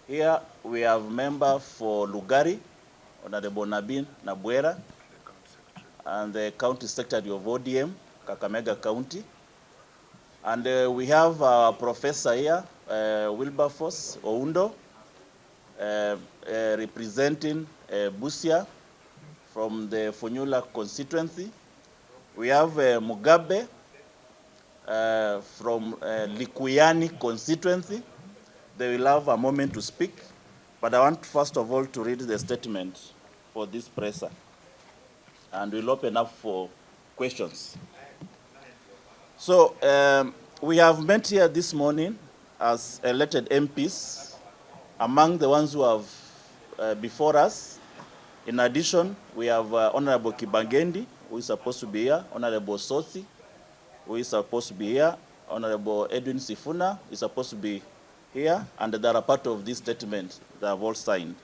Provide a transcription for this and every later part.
Here we have member for Lugari, Honorable Nabin Nabwera, and the County Secretary of ODM, Kakamega County. And we have our professor here, Wilberforce Oundo, representing Busia from the Funyula constituency. We have Mugabe from Likuyani constituency. They will have a moment to speak, but I want first of all to read the statement for this presser, and we'll open up for questions. So we have met here this morning as elected MPs, among the ones who have before us. In addition, we have Honorable Kibangendi, who is supposed to be here, Honorable Sothi, who is supposed to be here, Honorable Edwin Sifuna is supposed to be here, and they are a part of this statement they have all signed.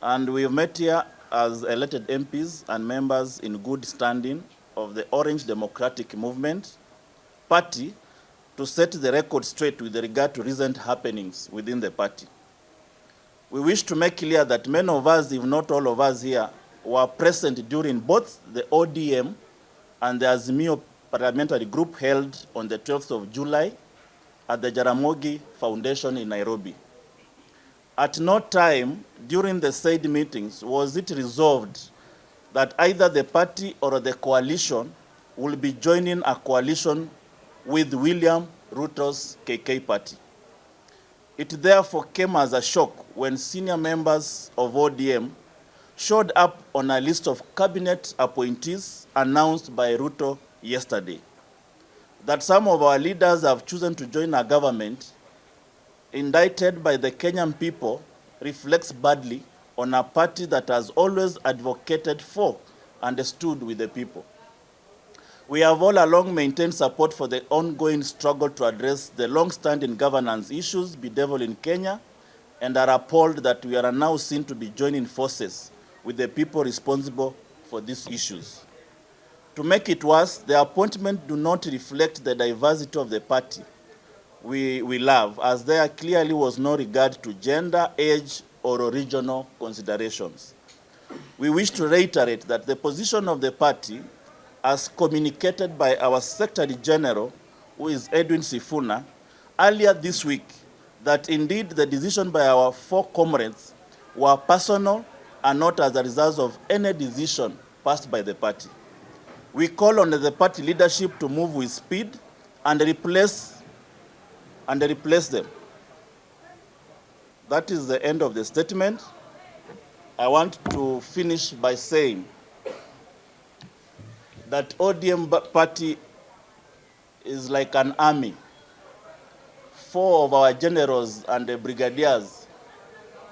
And we have met here as elected MPs and members in good standing of the Orange Democratic Movement Party to set the record straight with regard to recent happenings within the party. We wish to make clear that many of us, if not all of us here, were present during both the ODM and the Azimio parliamentary group held on the 12th of July at the Jaramogi Foundation in Nairobi. At no time during the said meetings was it resolved that either the party or the coalition will be joining a coalition with William Ruto's KK party. It therefore came as a shock when senior members of ODM showed up on a list of cabinet appointees announced by Ruto yesterday. That some of our leaders have chosen to join a government indicted by the Kenyan people reflects badly on a party that has always advocated for and stood with the people. We have all along maintained support for the ongoing struggle to address the long-standing governance issues bedeviled in Kenya, and are appalled that we are now seen to be joining forces with the people responsible for these issues. To make it worse, the appointment do not reflect the diversity of the party we love, as there clearly was no regard to gender, age, or regional considerations. We wish to reiterate that the position of the party, as communicated by our Secretary General, who is Edwin Sifuna, earlier this week, that indeed the decision by our four comrades were personal and not as a result of any decision passed by the party. We call on the party leadership to move with speed and replace them. That is the end of the statement. I want to finish by saying that ODM party is like an army. 4 of our generals and the brigadiers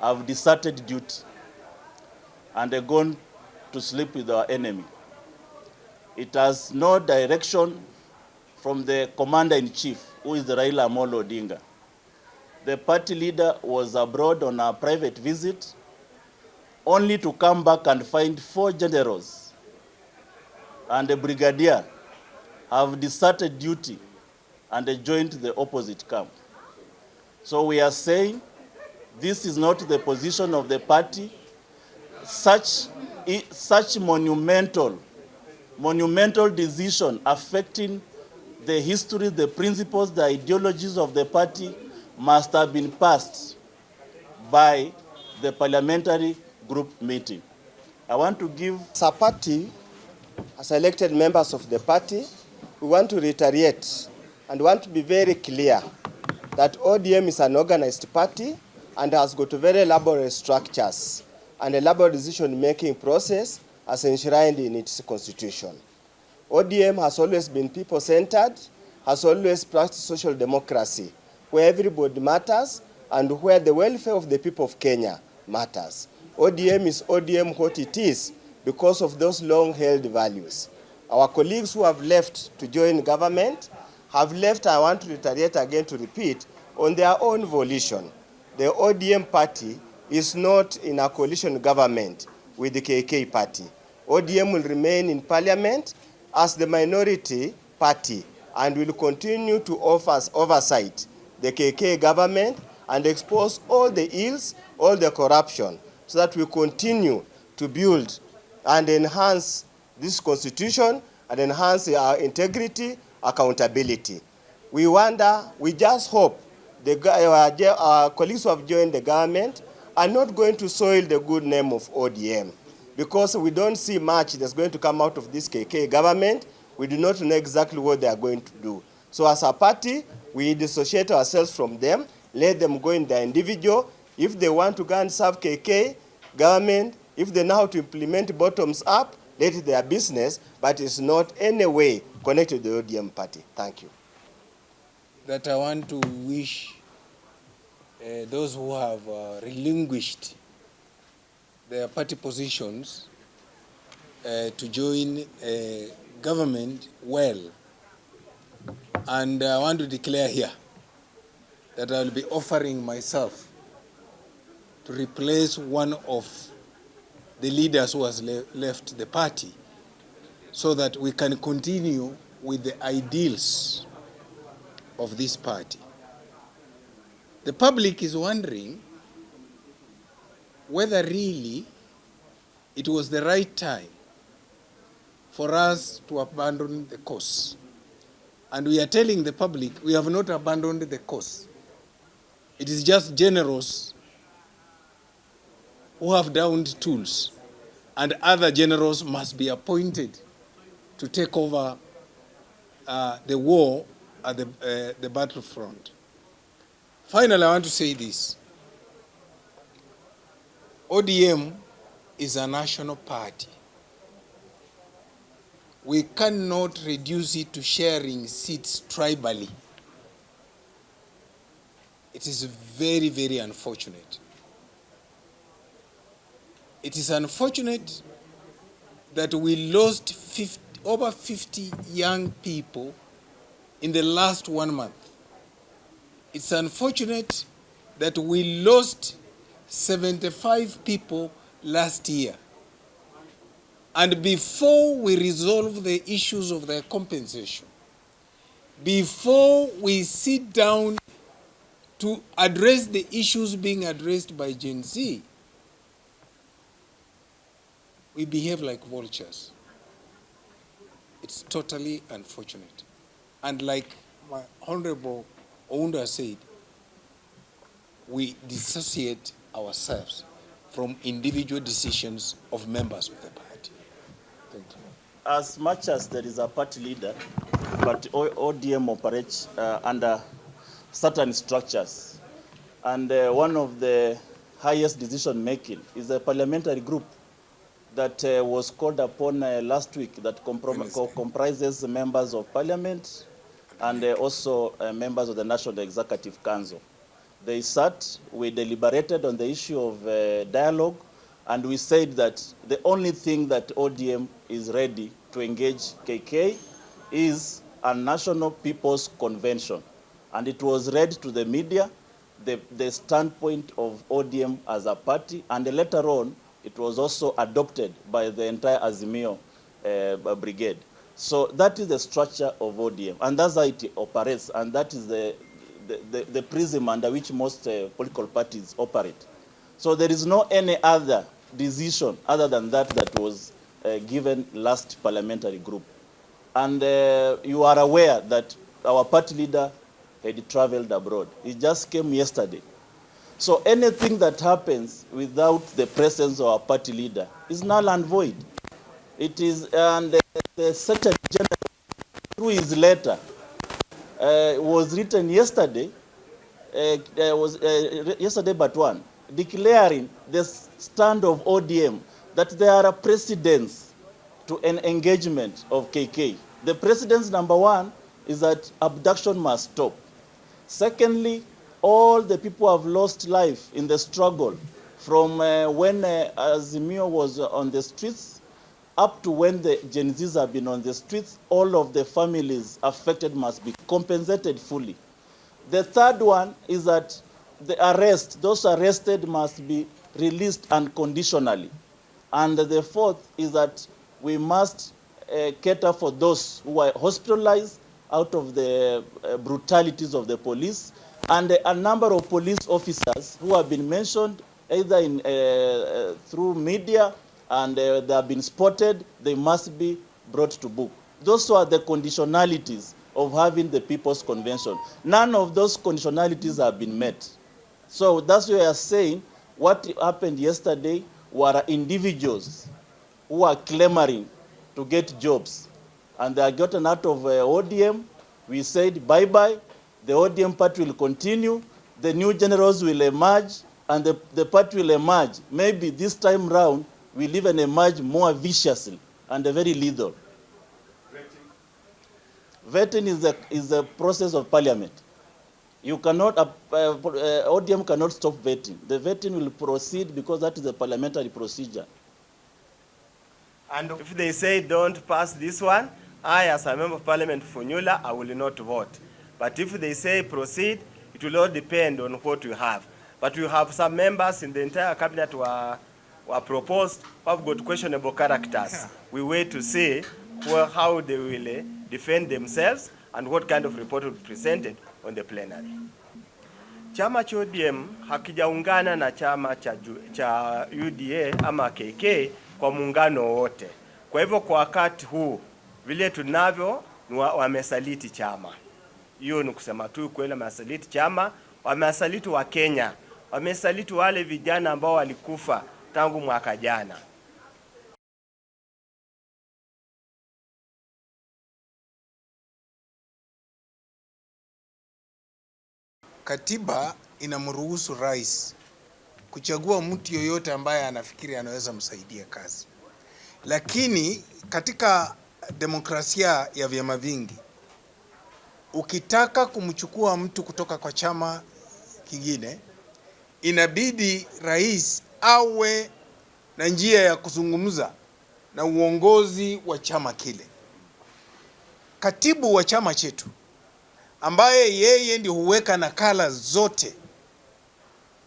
have deserted duty and are gone to sleep with our enemy. It has no direction from the commander-in-chief, who is the Raila Conned ODM. The party leader was abroad on a private visit, only to come back and find 4 generals and the brigadier have deserted duty and joined the opposite camp. So we are saying this is not the position of the party. Such monumental decision affecting the history, the principles, the ideologies of the party must have been passed by the parliamentary group meeting. I want to give... As a party, as elected members of the party, we want to reiterate and want to be very clear that ODM is an organized party and has got very elaborate structures and elaborate decision-making process as enshrined in its constitution. ODM has always been people-centered, has always practiced social democracy, where everybody matters and where the welfare of the people of Kenya matters. ODM is ODM what it is because of those long-held values. Our colleagues who have left to join government have left, I want to reiterate again to repeat, on their own volition. The ODM party is not in a coalition government with the KK party. ODM will remain in parliament as the minority party and will continue to offer oversight the KK government and expose all the ills, all the corruption, so that we continue to build and enhance this constitution and enhance our integrity, accountability. We just hope our colleagues who have joined the government are not going to soil the good name of ODM, because we don't see much that's going to come out of this KK government. We do not know exactly what they are going to do. So as a party, we dissociate ourselves from them, let them go in their individual. If they want to go and serve KK government, if they know how to implement bottoms up, let it their business, but it's not any way connected to the ODM party. Thank you. That I want to wish those who have relinquished their party positions to join government well. And I want to declare here that I will be offering myself to replace one of the leaders who has left the party, so that we can continue with the ideals of this party. The public is wondering whether really it was the right time for us to abandon the cause. And we are telling the public we have not abandoned the cause. It is just generals who have downed tools, and other generals must be appointed to take over the war at the battlefront. Finally, I want to say this. ODM is a national party. We cannot reduce it to sharing seats tribally. It is very, very unfortunate. It is unfortunate that we lost over 50 young people in the last 1 month. It's unfortunate that we lost 75 people last year. And before we resolve the issues of their compensation, before we sit down to address the issues being addressed by Gen Z, we behave like vultures. It's totally unfortunate. And like my Honorable Ounda said, we dissociate ourselves from individual decisions of members of the party. Thank you. As much as there is a party leader, but ODM operates under certain structures. And one of the highest decision making is a parliamentary group that was called upon last week that comprises members of parliament and also members of the National Executive Council. They sat, we deliberated on the issue of dialogue, and we said that the only thing that ODM is ready to engage KK is a National People's Convention. And it was read to the media, the standpoint of ODM as a party, and later on, it was also adopted by the entire Azimio brigade. So that is the structure of ODM, and that's how it operates, and that is the prism under which most political parties operate. So there is no any other decision other than that was given last parliamentary group. And you are aware that our party leader had traveled abroad. He just came yesterday. So anything that happens without the presence of our party leader is null and void. It is, and the Secretary General, through his letter, was written yesterday, yesterday but one, declaring the stand of ODM that there are precedents to an engagement of KK. The precedents, number one, is that abduction must stop. Secondly, all the people have lost life in the struggle from when Azimio was on the streets up to when the Gen Zs have been on the streets. All of the families affected must be compensated fully. The third one is that those arrested must be released unconditionally. And the fourth is that we must cater for those who are hospitalized out of the brutalities of the police. and a number of police officers who have been mentioned either in through media and they have been spotted, they must be brought to book. Those are the conditionalities of having the People's Convention. None of those conditionalities have been met. So that's why I are saying what happened yesterday were individuals who are clamoring to get jobs. And they are gotten out of ODM. We said bye-bye. The ODM party will continue. The new generals will emerge, and the party will emerge. Maybe this time round, we'll even emerge more viciously and very lethal. Vetting is a process of parliament. You cannot, ODM cannot stop vetting. The vetting will proceed because that is a parliamentary procedure. And if they say don't pass this one, I, as a member of parliament for Nyula, I will not vote. But if they say proceed, it will all depend on what you have. But we have some members in the entire cabinet were proposed who have got questionable characters. Yeah. We wait to see how they will defend themselves and what kind of report will be presented on the plenary. Chama cha ODM hakijaungana na chama cha UDA ama KK kwa muungano wote. Kwa hivyo kwa wakati huu vile tunavyo wamesaliti chama. Hiyo ni kusema tu kweli, wamesaliti chama, wamesaliti wa Kenya, wamesaliti wale vijana ambao walikufa tangu mwaka jana. Katiba inamruhusu rais kuchagua mtu yoyote ambaye anafikiri anaweza msaidia kazi. Lakini katika demokrasia ya vyama vingi, ukitaka kumchukua mtu kutoka kwa chama kingine, inabidi rais awe na njia ya kuzungumza na uongozi wa chama kile. Katibu wa chama chetu ambaye yeye ndiye huweka nakala zote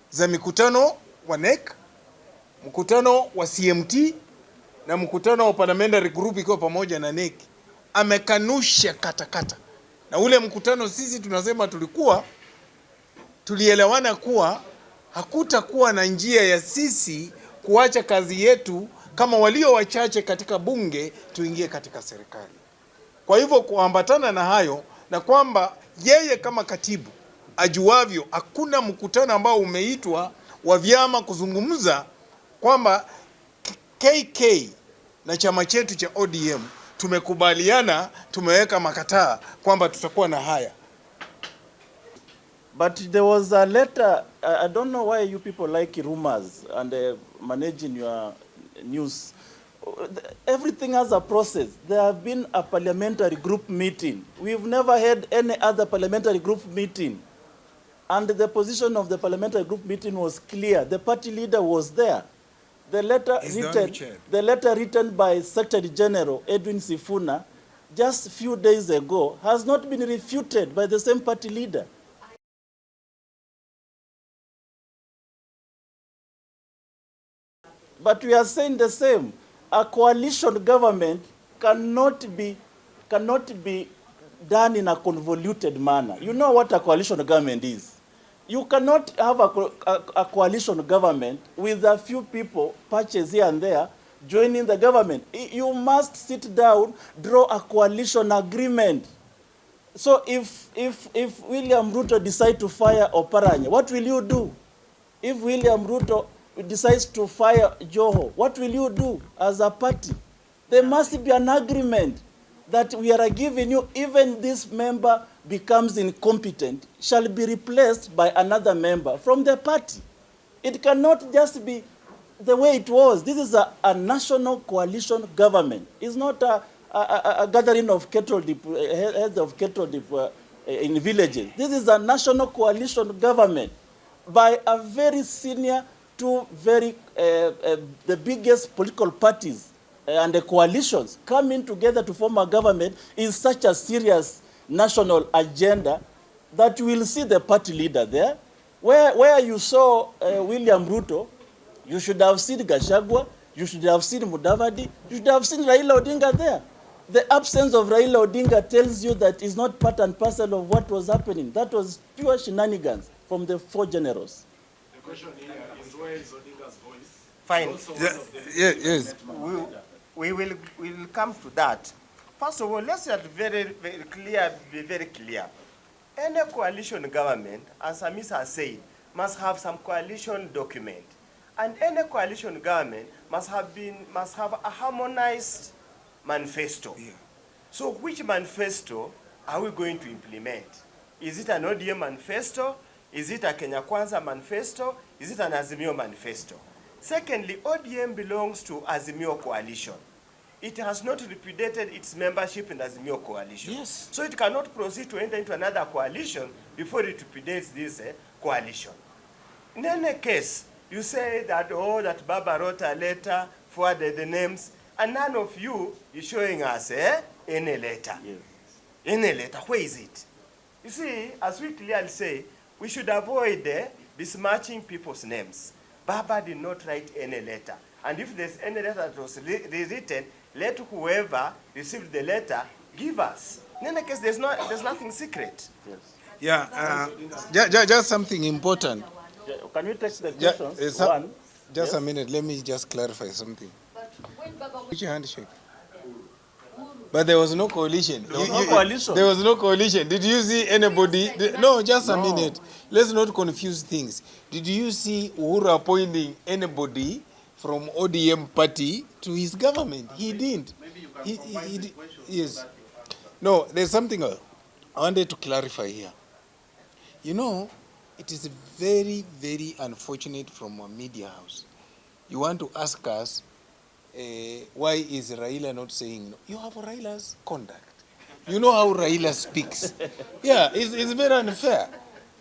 za mikutano wa NEC, mkutano wa CMT na mkutano wa parliamentary group ikiwa pamoja na NEC, amekanusha katakata. Na ule mkutano sisi tunasema tulielewana kuwa hakutakuwa na njia ya sisi kuacha kazi yetu kama walio wachache katika bunge tuingie katika serikali. Kwa hivyo kuambatana na hayo, na kwamba yeye kama katibu ajuavyo, hakuna mkutano ambao umeitwa wa vyama kuzungumza kwamba KK na chama chetu cha ODM tumekubaliana, tumeweka makataa kwamba tutakuwa na haya. But there was a letter, I don't know why you people like rumors and managing your news. Everything has a process. There have been a parliamentary group meeting. We've never had any other parliamentary group meeting. And the position of the parliamentary group meeting was clear. The party leader was there. The letter written by Secretary General Edwin Sifuna just a few days ago has not been refuted by the same party leader. But we are saying the same. A coalition government cannot be done in a convoluted manner. You know what a coalition government is. You cannot have a coalition government with a few people, patches here and there, joining the government. You must sit down, draw a coalition agreement. So if William Ruto decides to fire Oparanya, what will you do? If William Ruto decides to fire Joho, what will you do as a party? There must be an agreement that we are giving you, even this member becomes incompetent, shall be replaced by another member from the party. It cannot just be the way it was. This is a national coalition government. It's not a gathering of cattle dip, heads of cattle dip, in villages. This is a national coalition government by a very senior to very the biggest political parties and the coalitions coming together to form a government is such a serious national agenda that you will see the party leader there. Where you saw William Ruto, you should have seen Gachagua, you should have seen Mudavadi, you should have seen Raila Odinga there. The absence of Raila Odinga tells you that it's not part and parcel of what was happening. That was pure shenanigans from the four generals. The question here is, where is Odinga's voice? Fine. Yes. We will come to that. First of all, let's be very clear. Any coalition government, as Amisi has said, must have some coalition document. And any coalition government must have a harmonized manifesto. Yeah. So which manifesto are we going to implement? Is it an ODM manifesto? Is it a Kenya Kwanza manifesto? Is it an Azimio manifesto? Secondly, ODM belongs to Azimio coalition. It has not repudiated its membership in Azimio coalition. Yes. So it cannot proceed to enter into another coalition before it repudiates this coalition. In any case, you say that, oh, that Baba wrote a letter, forwarded the names, and none of you is showing us any letter. Yes. Any letter, where is it? You see, as we clearly say, we should avoid besmirching people's names. Baba did not write any letter. And if there's any letter that was rewritten, let whoever received the letter give us. In any case, there's nothing secret. Yes. Yeah, just something important. Can you take the questions? Just a minute, let me just clarify something. Which handshake? But there was no coalition. There was no coalition. There was no coalition. Did you see anybody? No, just a minute. Let's not confuse things. Did you see Uhuru appointing anybody from ODM party to his government? He didn't. Maybe you can combine the questions. Yes. No, there's something I wanted to clarify here. You know, it is very, very unfortunate from a media house. You want to ask us, why is Raila not saying no? You have Raila's conduct. You know how Raila speaks. Yeah, it's very unfair.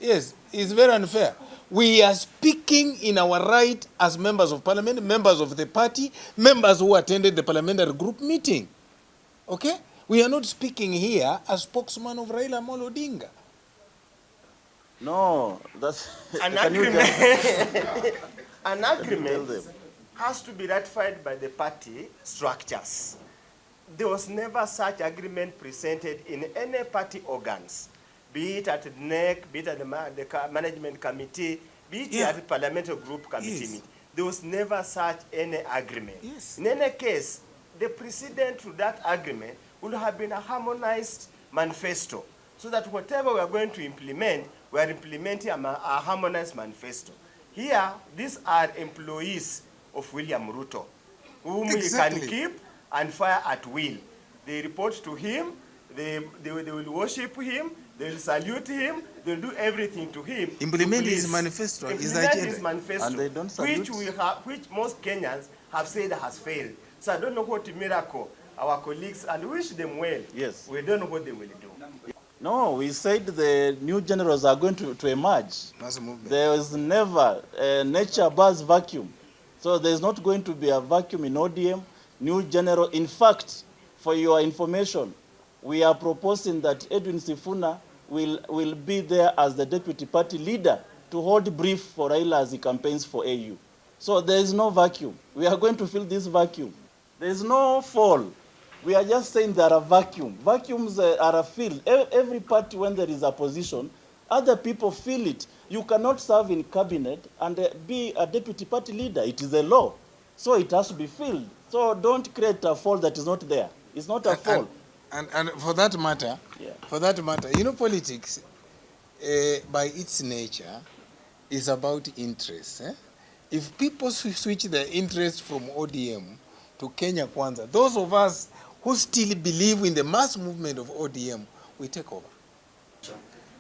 Yes, it's very unfair. We are speaking in our right as members of parliament, members of the party, members who attended the parliamentary group meeting. Okay? We are not speaking here as spokesman of Raila Amolo Odinga. No, that's an agreement. An agreement has to be ratified by the party structures. There was never such agreement presented in any party organs, be it at the NEC, be it at the management committee, be it at the parliamentary group committee meeting. There was never such any agreement. Yes. In any case, the precedent to that agreement would have been a harmonized manifesto, so that whatever we are going to implement, we are implementing a harmonized manifesto. Here, these are employees of William Ruto, whom we can keep and fire at will. They report to him, they will worship him, they will salute him, they will do everything to him. Implement his manifesto. Implement his manifesto, and they don't salute. which most Kenyans have said has failed. So I don't know what miracle our colleagues, and wish them well. Yes. We don't know what they will do. No, we said the new generals are going to emerge. There is never a nature buzz vacuum. So there's not going to be a vacuum in ODM. New general, in fact, for your information, we are proposing that Edwin Sifuna will be there as the deputy party leader to hold brief for Raila as he campaigns for AU. So there is no vacuum. We are going to fill this vacuum. There is no fall. We are just saying there are vacuum. Vacuums are filled. Every party, when there is a position, other people fill it. You cannot serve in cabinet and be a deputy party leader. It is a law. So it has to be filled. So don't create a fall that is not there. It's not a fall. And for that matter, you know, politics, by its nature, is about interest. If people switch their interest from ODM to Kenya Kwanza, those of us who still believe in the mass movement of ODM, we take over.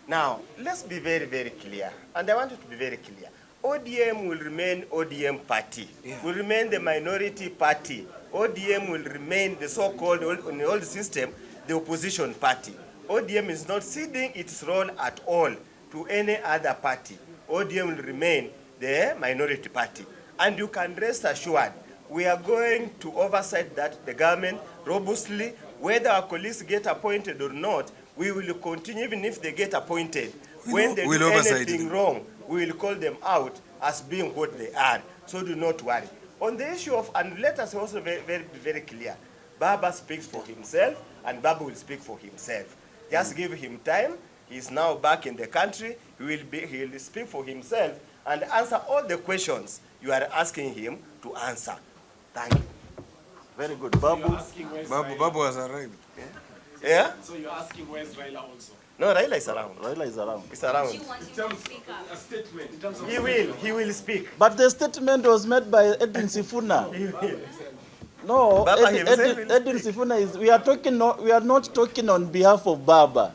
Now, let's be very, very clear. And I want it to be very clear. ODM will remain ODM party. Will remain the minority party. ODM will remain the so-called, in the old system, the opposition party. ODM is not ceding its role at all to any other party. ODM will remain the minority party. And you can rest assured, we are going to oversight that the government robustly, whether our colleagues get appointed or not. We will continue even if they get appointed. When they do anything wrong, we will call them out as being what they are. So do not worry. On the issue of, and let us also be very clear, Baba speaks for himself, and Baba will speak for himself. Just give him time. He's now back in the country. He will speak for himself and answer all the questions you are asking him to answer. Thank you. Very good. You're Babu. asking where's Babu Raila? has arrived. Yeah? So you're asking where's Raila also? No, Raila is around. Raila is around. He's around. In terms of a statement, in terms of He will speak. But the statement was made by Edwin Sifuna. No, Baba himself will Edwin Sifuna is. We are not talking on behalf of Baba.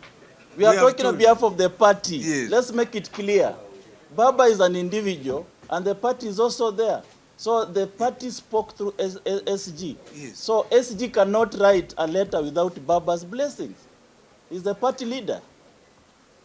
We are have talking on told behalf of the party. Yes. Let's make it clear. Baba is an individual, and the party is also there. So the party spoke through SG. Yes. So SG cannot write a letter without Baba's blessings. He's the party leader.